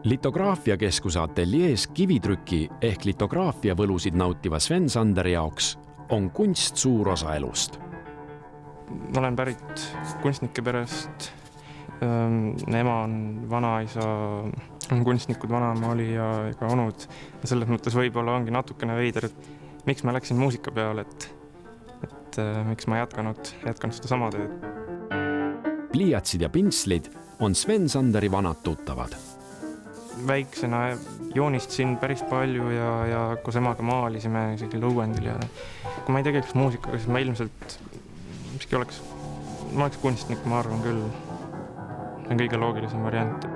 Litograafiakeskuse ateljees kivitrüki ehk litograafia võlusid nautiva Sven Sanderi jaoks on kunst suur osa elust. Ma olen pärit kunstnike perest. Ema on vanaisa, on kunstnikud, vanaema oli ja ka onud. Ja selles mõttes võib-olla ongi natukene veider, et miks ma läksin muusika peale, et miks ma jätkanud seda sama tööd. Pliiatsid ja pinslid on Sven Sanderi vanad tuttavad. Väiksena joonistasin päris palju ja koos emaga maalisime sellisel õuendil. Ja kui ma ei tegeleks muusikaga, siis ma ilmselt ma oleks kunstnik, ma arvan küll. See on kõige loogilisem variant.